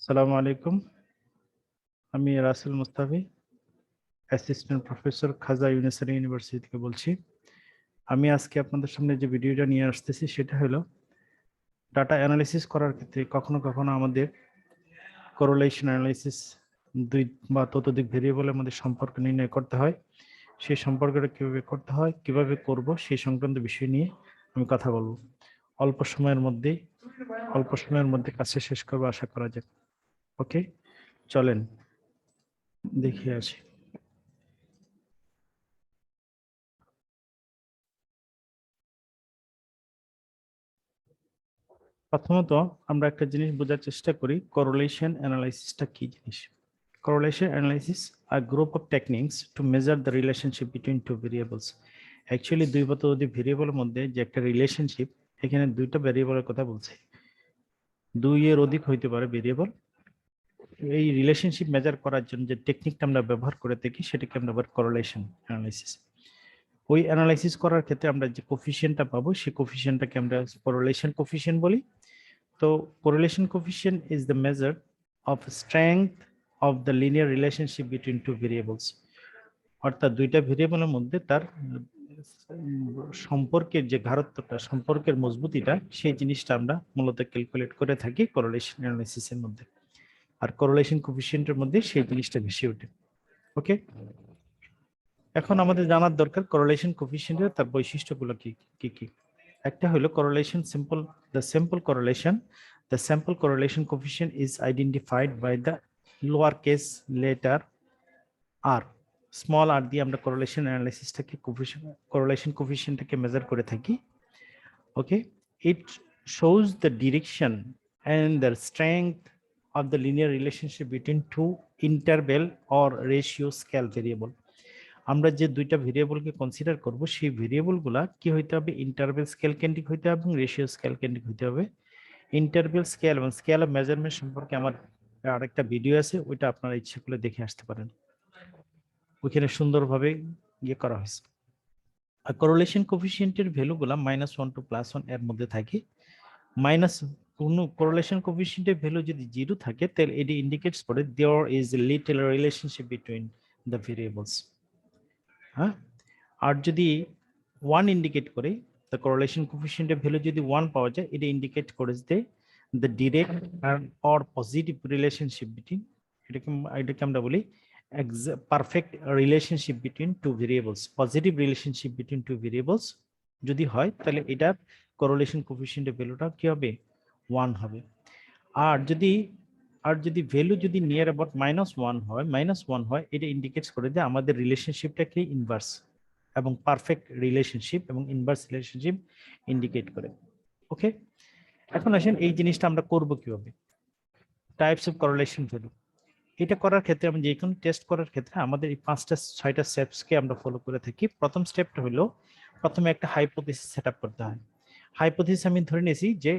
আসসালামু আলাইকুম। আমি রাসেল মুস্তাফি, অ্যাসিস্ট্যান্ট প্রফেসর খাজা ইউনিভার্সিটি ইউনিভার্সিটি থেকে বলছি। আমি আজকে আপনাদের সামনে যে ভিডিওটা নিয়ে আসতেছি সেটা হলো ডাটা অ্যানালিসিস করার ক্ষেত্রে কখনো কখনো আমাদের কোরিলেশন অ্যানালিসিস দুই বা ততোধিক ভেরিয়েবলের মধ্যে সম্পর্ক নির্ণয় করতে হয়। সেই সম্পর্কটা কিভাবে করতে হয়, কিভাবে করব, সেই সংক্রান্ত বিষয় নিয়ে আমি কথা বলবো। অল্প সময়ের মধ্যে কাজটা শেষ করবো আশা করা যায়। ওকে, চলেন দেখিয়ে আসি। প্রথমত আমরা একটা জিনিস বোঝার চেষ্টা করি, কোরিলেশন অ্যানালাইসিসটা কি জিনিস। Correlation analysis are group of techniques to measure the relationship between two variables. Actually দুই বা ততোধিক ভেরিয়েবলের মধ্যে যে একটা রিলেশনশিপ, এখানে দুইটা ভেরিয়েবলের কথা বলছে, দুই এর অধিক হইতে পারে ভেরিয়েবল। এই রিলেশনশিপ মেজার করার জন্য যে টেকনিকটা আমরা ব্যবহার করে থাকি সেটাকে আমরা বলি কোরিলেশন অ্যানালাইসিস। ওই অ্যানালাইসিস করার ক্ষেত্রে আমরা যে কোফিশিয়েন্টটা পাবো সেই কোফিশিয়েন্টটাকে আমরা কোরিলেশন কোফিশিয়েন্ট বলি। তো correlation coefficient is the measure of strength of the linear relationship between two variables. অর্থাৎ দুইটা ভেরিয়েবলের মধ্যে তার সম্পর্কের যে ঘাড়ত্বটা, সম্পর্কের মজবুতিটা, সেই জিনিসটা আমরা মূলত ক্যালকুলেট করে থাকি কোরিলেশন অ্যানালিসিসের মধ্যে। আর কোরিলেশন কোফিশিয়েন্টের মধ্যে সেই জিনিসটা বেশি ওঠে। ওকে, এখন আমাদের জানার দরকার কোরিলেশন কোফিশিয়েন্টের তার বৈশিষ্ট্যগুলো কি কি কি। একটা হলো correlation simple, the simple correlation. The simple correlation coefficient is identified by the lowercase letter r. Small r দিয়ে আমরা correlation analysisটাকে correlation coefficientটাকে মেজার করে থাকি। ওকে, it shows the direction and the strength of the linear relationship between two interval or ratio scale variable. আমরা যে দুইটা ভেরিয়েবলকে consider করব সেই ভেরিয়েবলগুলা কি হইতে হবে, ইন্টারভেল স্কেল কেন্দ্রিক হইতে হবে এবং রেশিও স্কেল কেন্দ্রিক হইতে হবে। ইন্টারভেল স্কেল এবং স্কেল অফ মেজারমেন্ট সম্পর্কে আমার আরেকটা ভিডিও আছে, ওইটা আপনারা ইচ্ছে করলে দেখে আসতে পারেন, ওইখানে সুন্দরভাবে ইয়ে করা হয়েছে। আর কোরিলেশন কোফিশিয়েন্টের ভ্যালুগুলা -1 টু +1 এর মধ্যে থাকে। মাইনাস কোন কোরিলেশন কোফিশিয়েন্টের ভ্যালু যদি 0 থাকে তাহলে এটি ইন্ডিকেটস করে there is a little relationship between the variables. হ্যাঁ, আর যদি 1 ইন্ডিকেট করে, দ্য কোরিলেশন কোফিশিয়েন্টের ভ্যালু যদি 1 পাওয়া যায়, এটা ইন্ডিকেট করে যে the direct or positive relationship between, এটাকে আমরা বলি perfect relationship between two variables. Positive relationship between two variables যদি হয় তাহলে এটার কোরিলেশন কোফিশিয়েন্টের ভ্যালুটা কি হবে, 1 হবে। আর যদি ভ্যালু যদি নিয়ার অ্যাবাউট -1 হয়, এটা ইন্ডিকেটস করে যে আমাদের রিলেশনশিপটাকে ইনভার্স এবং পারফেক্ট রিলেশনশিপ এবং ইনভার্স রিলেশনশিপ ইন্ডিকেট করে। ওকে, এখন আসেন এই জিনিসটা আমরা করব কিভাবে। টাইপস অফ কোরিলেশন ভ্যালু, এটা করার ক্ষেত্রে আমি যে কোনো টেস্ট করার ক্ষেত্রে আমাদের এই 5টা 6টা স্টেপসকে আমরা ফলো করে থাকি। প্রথম স্টেপটা হলো প্রথমে একটা হাইপোথিসিস সেটআপ করতে হয়। হাইপোথিসিস আমি ধরে নিয়েছি যে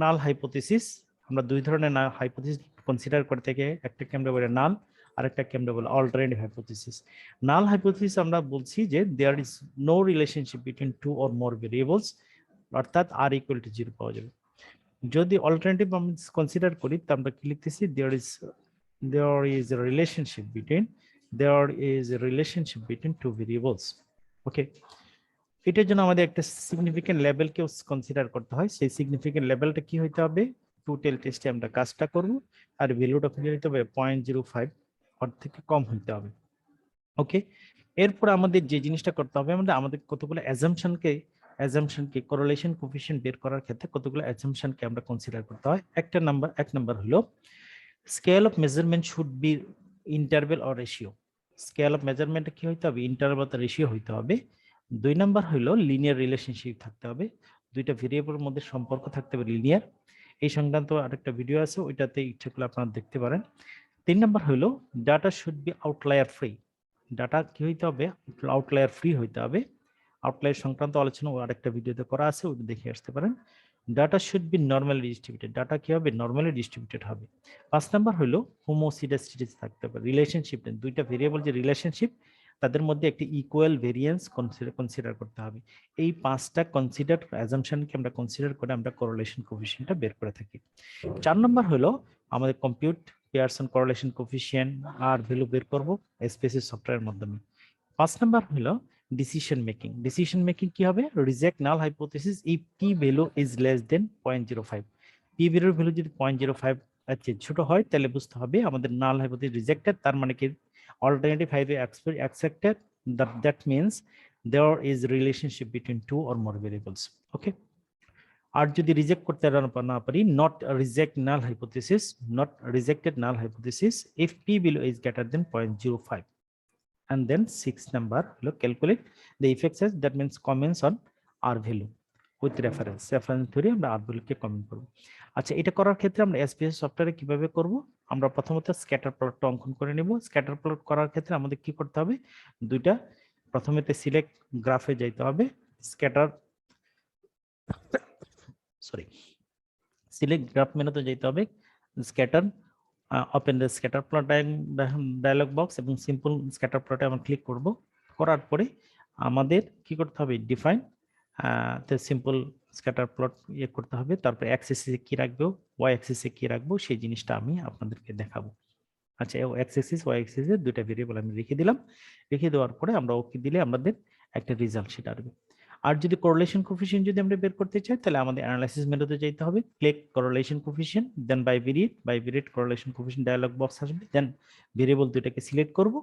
নাল হাইপোথিসিস, আমরা দুই ধরনের হাইপোথিসিস কনসিডার করে থেকে, একটাকে আমরা বলি নাল আর একটাকে আমরা বলি অল্টারনেটিভ হাইপোথিসিস। নাল হাইপোথিসিস আমরা বলছি যে there is no relationship between two or more variables, অর্থাৎ আর ইকুয়াল টু 0 পাওয়া যাবে। যদি অল্টারনেটিভ আমি কনসিডার করি তা আমরা কি লিখতেছি, there is a relationship between two variables. ওকে, এটার জন্য আমাদের একটা সিগনিফিকেন্ট লেভেলকে কনসিডার করতে হয়। সেই সিগনিফিকেন্ট লেভেলটা কি হইতে হবে, টোটাল টেস্টে আমরা কাজটা করব, আর ভ্যালুটা খুঁজে নিতে হবে 0.05 অর থেকে কম হইতে হবে। ওকে, এরপর আমাদের যে জিনিসটা করতে হবে, আমাদের কতগুলো অ্যাজাম্পশনকে কোরিলেশন কোফিশিয়েন্ট বের করার ক্ষেত্রে কতগুলো অ্যাজাম্পশনকে আমরা কনসিডার করতে হয়। এক নাম্বার হলো scale of measurement should be interval or ratio. Scale of measurement কি হইতে হবে, ইন্টারভেল অর রেশিও হইতে হবে। 2 নাম্বার হলো লিনিয়ার রিলেশনশিপ থাকতে হবে, দুইটা ভেরিয়েবলের মধ্যে সম্পর্ক থাকতে হবে লিনিয়ার। এই সংক্রান্ত আরেকটা ভিডিও আছে, ওইটাতে ইচ্ছা করলে আপনারা দেখতে পারেন। 3 নাম্বার হলো data should be outlier free. Data কি হইতে হবে, আউটলায়ার ফ্রি হইতে হবে। আউটলায়ার সংক্রান্ত আলোচনা আরেকটা ভিডিওতে করা আছে, ওটা দেখে আসতে পারেন। Data should be normally distributed, data কি হবে, নর্মালি ডিস্ট্রিবিউটেড হবে। 5 নাম্বার হলো হোমোসিডাসিটি থাকতে হবে, রিলেশনশিপ দুইটা ভেরিয়েবল যে রিলেশনশিপ তাদের মধ্যে একটি ইকুয়াল ভেরিয়েন্স কনসিডার করতে হবে। এই 5টা কনসিডার অ্যাজাম্পশনকে আমরা কনসিডার করে আমরা কোরিলেশন কোএফিসিয়েন্টটা বের করে থাকি। 4 নম্বর হলো আমাদের কম্পিউট পিয়ারসন কোরিলেশন কোএফিসিয়েন্ট আর ভ্যালু বের করব এসপিএসসি সফটওয়্যারের মাধ্যমে। 5 নম্বর হলো ডিসিশন মেকিং। ডিসিশন মেকিং কি হবে? Reject null hypothesis if P value is less than 0.05। P ভ্যালুর ভ্যালু যদি 0.05 এর চেয়ে ছোট হয় তাহলে বুঝতে হবে আমাদের নাল হাইপোথিসিস রিজেক্টেড, তার মানে কি alternative highway accepted, that means there is relationship between 2 or more variables. Okay, আর যদি রিজেক্ট করতে না পারি, not reject null hypothesis, not rejected null hypothesis if p value is greater than 0.05. And then 6 number হলো calculate the effects as, that means comments on r value with reference theory আমরা r value কে comment করব। আচ্ছা, এটা করার ক্ষেত্রে আমরা SPS সফটওয়্যারে কিভাবে করব? আমরা প্রথমত স্ক্যাটার প্লটটা অঙ্কন করে নেব। স্ক্যাটার প্লট করার ক্ষেত্রে আমাদের কি করতে হবে? দুইটা, প্রথমেতে সিলেক্ট গ্রাফে যাইতে হবে, স্ক্যাটার সিলেক্ট গ্রাফ মেনুতে যাইতে হবে, scatter open the scatter plot dialog box এবং সিম্পল স্ক্যাটার প্লটে আমরা ক্লিক করব। করার পরে আমাদের কি করতে হবে? ডিফাইন সিম্পল স্ক্যাটার প্লট করতে হবে। তারপরে এক্স অ্যাক্সিসে কি রাখবো, ওয়াই অ্যাক্সিসে কি রাখবো, সেই জিনিসটা আমি আপনাদেরকে দেখাবো। আচ্ছা, এক্স অ্যাক্সিস ওয়াই অ্যাক্সিসে দুইটা ভেরিয়েবল আমি রেখে দিলাম। রেখে দেওয়ার পরে আমরা ওকে দিলে আমাদের একটা রেজাল্ট সেটা আসবে। আর যদি কোরিলেশন কোএফিসিয়েন্ট যদি আমরা বের করতে চাই তাহলে আমাদের অ্যানালাইসিস মেনুতে যেতে হবে, ক্লিক কোরিলেশন কোএফিসিয়েন্ট, দেন bivariate correlation coefficient dialog box আসবে, দেন ভেরিয়েবল দুইটাকে সিলেক্ট করব।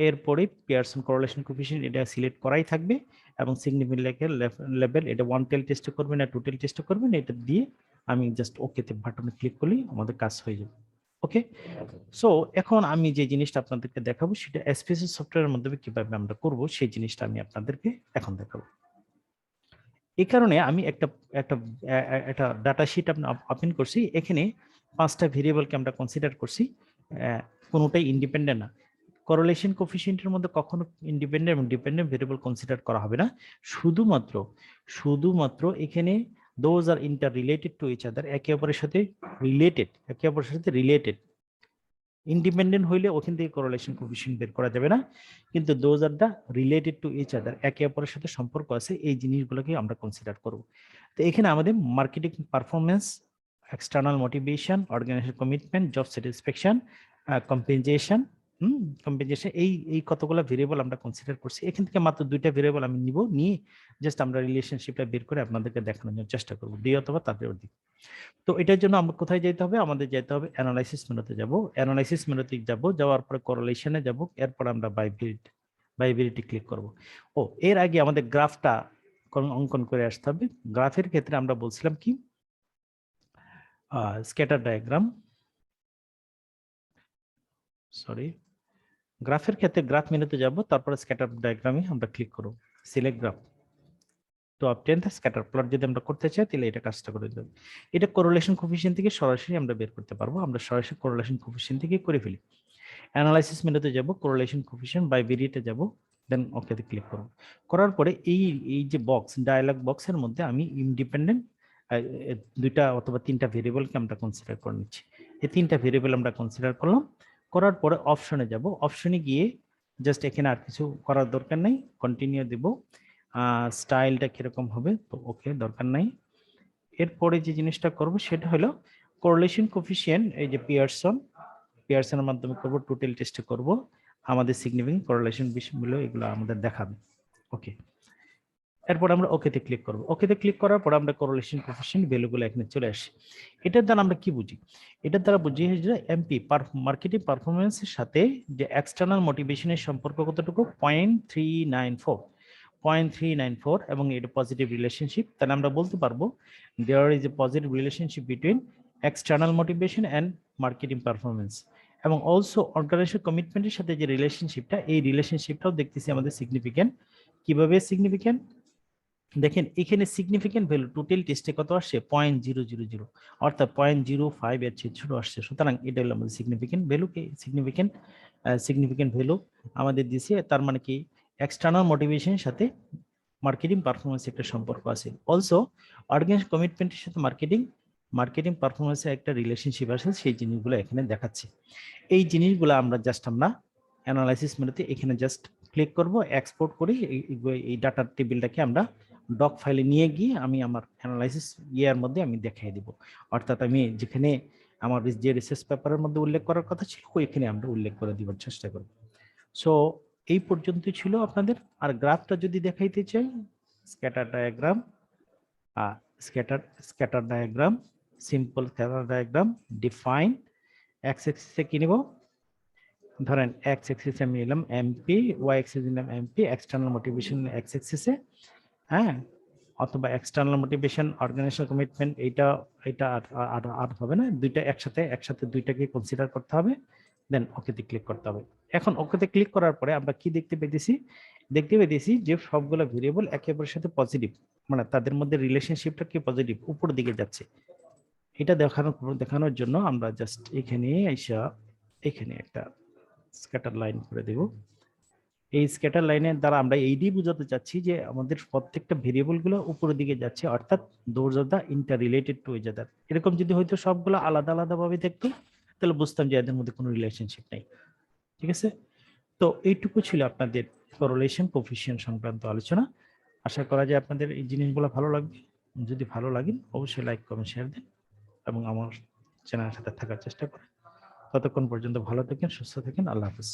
এরপরে পিয়ারসন কোরিলেশন কোএফিসিয়েন্ট এটা সিলেক্ট করাই থাকবে এবং সিগনিফিকেন্ট লেভেল এটা 1 টেল টেস্ট করবেন না 2 টেল টেস্ট করবেন, এটা দিয়ে আমি জাস্ট ওকে তে বাটনে ক্লিক করলেই আমাদের কাজ হয়ে যাবে। ওকে, সো এখন আমি যে জিনিসটা আপনাদেরকে দেখাবো সেটা এসপিএসসি সফটওয়্যারের মাধ্যমে কিভাবে আমরা করব সেই জিনিসটা আমি আপনাদেরকে এখন দেখাবো। এই কারণে আমি একটা ডাটা শিট ওপেন করছি। এখানে 5টা ভেরিয়েবলকে আমরা কনসিডার করছি, কোনোটাই ইন্ডিপেন্ডেন্ট না। কোরিলেশন কোএফিসিয়েন্টের মধ্যে কখনো ইন্ডিপেন্ডেন্ট এবং ডিপেন্ডেন্ট ভেরিয়েবল কনসিডার করা হবে না। শুধুমাত্র এখানে those are interrelated to each other, একে অপরের সাথে রিলেটেড। ইন্ডিপেন্ডেন্ট হইলে ওখান থেকে কোরিলেশন কোএফিসিয়েন্ট বের করা যাবে না, কিন্তু those are the related to each other, একে অপরের সাথে সম্পর্ক আছে, এই জিনিসগুলোকে আমরা কনসিডার করব। তো এখানে আমাদের marketing performance, external motivation, organisation commitment, job satisfaction, compensation এই কতগুলো ভেরিয়েবল আমরা কনসিডার করছি। এখান থেকে মাত্র 2টা ভেরিয়েবল আমি নিয়ে জাস্ট আমরা রিলেশনশিপটা বের করে আপনাদেরকে দেখানোর জন্য চেষ্টা করব, 2 অথবা তাদের অধিক। তো এটার জন্য আমরা কোথায় যেতে হবে? আমাদের যেতে হবে অ্যানালাইসিস মেনুতে যাব। অ্যানালাইসিস মেনুতে যাওয়ার পরে কোরিলেশনে যাব, এরপর আমরা বাইভেরিটি ক্লিক করব। এর আগে আমাদের গ্রাফটা অঙ্কন করে আসতে হবে। গ্রাফের ক্ষেত্রে আমরা বলছিলাম কি, স্ক্যাটার ডায়াগ্রাম, গ্রাফের ক্ষেত্রে গ্রাফ মেনুতে যাব, তারপরে স্ক্যাটার ডায়াগ্রামে আমরা ক্লিক করব, select graph to obtain the scatter plot. যদি আমরা করতে চাই তাহলে এটা কাজটা করে দেব। এটা কোরিলেশন কোএফিসিয়েন্ট থেকে সরাসরি আমরা বের করতে পারবো, আমরা সরাসরি কোরিলেশন কোএফিসিয়েন্ট থেকে করে ফেলি। অ্যানালাইসিস মেনুতে যাব, কোরিলেশন কোএফিসিয়েন্ট বাইভেরিয়েটে যাব, দেন ওকে তে ক্লিক করব। করার পরে এই যে বক্স, ডায়ালগ বক্সের মধ্যে আমি ইন্ডিপেন্ডেন্ট 2টা অথবা 3টা ভেরিয়েবলকে আমরা কনসিডার করে নিচ্ছি। এই 3টা ভেরিয়েবল আমরা কনসিডার করলাম। করার পরে অপশনে যাব, অপশনে গিয়ে জাস্ট এখানে আর কিছু করার দরকার নাই, কন্টিনিউ দেব। স্টাইলটা কিরকম হবে তো ওকে, দরকার নাই। এরপরে যে জিনিসটা করব সেটা হলো কোরিলেশন কোএফিসিয়েন্ট, এই যে পিয়ারসনের মাধ্যমে করব, টোটাল টেস্ট করব, আমাদের সিগনিফিকেন্ট কোরিলেশন বিষয়গুলো এগুলো আমাদের দেখাবে। ওকে, এরপর আমরা ওকেতে ক্লিক করব। ওকেতে ক্লিক করার পর আমরা কোরিলেশন কোএফিসিয়েন্ট ভ্যালুগুলো এখানে চলে আসে। এটার দ্বারা আমরা কি বুঝি? এটার দ্বারা বুঝি যে এমপি মার্কেটিং পারফরমেন্সের সাথে যে এক্সটার্নাল মোটিভেশনের সম্পর্ক কতটুকু, 0.394 এবং এটা পজিটিভ রিলেশনশিপ। তাহলে আমরা বলতে পারবো there is a positive relationship between external motivation and marketing performance. এবং অলসো অর্গানাইজেশন কমিটমেন্টের সাথে যে রিলেশনশিপটা, এই রিলেশনশিপটাও দেখতেছি আমাদের সিগনিফিকেন্ট। কিভাবে সিগনিফিকেন্ট? দেখেন এখানে সিগনিফিকেন্ট ভ্যালু টোটাল টেস্টে কত আসছে, 0.000, অর্থাৎ 0.05 এর চেয়ে ছোট আসছে। সুতরাং এটা হলো আমাদের সিগনিফিকেন্ট ভ্যালু। সিগনিফিকেন্ট ভ্যালু আমাদের দিছে, তার মানে কি এক্সটার্নাল মোটিভেশনের সাথে মার্কেটিং পারফরমেন্স একটা সম্পর্ক আছে। অলসো অর্গানাইজেশন কমিটমেন্টের সাথে মার্কেটিং পারফরমেন্সের একটা রিলেশনশিপ আছে, সেই জিনিসগুলো এখানে দেখাচ্ছে। এই জিনিসগুলো আমরা অ্যানালাইসিস মেনুতে এখানে জাস্ট ক্লিক করব, এক্সপোর্ট করি এই ডাটা টেবিলটাকে আমরা ডক ফাইলে নিয়ে গিয়ে আমি আমার অ্যানালাইসিস ইয়ার মধ্যে আমি দেখিয়ে দিব। অর্থাৎ আমি যেখানে আমার যে রিসার্চ পেপারের মধ্যে উল্লেখ করার কথা ছিল ওইখানে আমরা উল্লেখ করে দিবার চেষ্টা করব। সো এই পর্যন্ত ছিল আপনাদের। আর গ্রাফটা যদি দেখাইতে চাই, scatter diagram, scatter diagram, simple scatter diagram, define, X অ্যাক্সিসে কি নিব, ধরেন এক্স অ্যাক্সিসে আমি নিলাম এমপি, ওয়াই অ্যাক্সিসে নিলাম এমপি, এক্সটার্নাল মোটিভেশন এক্স অ্যাক্সিসে, হ্যাঁ, অথবা এক্সটার্নাল মোটিভেশন, অর্গানাইজেশনাল কমিটমেন্ট, এটা আর হবে না, একসাথে দুইটাকে কনসিডার করতে হবে, দেন ওকেতে ক্লিক করতে হবে। এখন ওকেতে ক্লিক করার পরে আমরা কি দেখতে পেয়েছি যে সবগুলো ভেরিয়েবল একে অপরের সাথে পজিটিভ, মানে তাদের মধ্যে রিলেশনশিপটা কি পজিটিভ, উপরের দিকে যাচ্ছে। এটা দেখানোর জন্য আমরা জাস্ট এখানে একটা স্ক্যাটার লাইন করে দেব। এই স্ক্যাটার লাইনের দ্বারা আমরা এইটি বোঝাতে চাচ্ছি যে আমাদের প্রত্যেকটা ভেরিয়েবল গুলো উপরের দিকে যাচ্ছে, অর্থাৎ those are the interrelated to each other. এরকম যদি হয়তো সবগুলো আলাদা আলাদা ভাবে দেখতো তাহলে বুঝতাম যে এদের মধ্যে কোনো রিলেশনশিপ নেই। ঠিক আছে, তো এইটুকু ছিল আপনাদের কোরিলেশন কোএফিসিয়েন্ট সংক্রান্ত আলোচনা। আশা করা যায় আপনাদের এই জিনিসগুলো ভালো লাগবে। যদি ভালো লাগে অবশ্যই লাইক কমেন্ট শেয়ার দেন এবং আমার চ্যানেলের সাথে থাকার চেষ্টা করেন। ততক্ষণ পর্যন্ত ভালো থাকেন, সুস্থ থাকেন, আল্লাহ হাফেজ।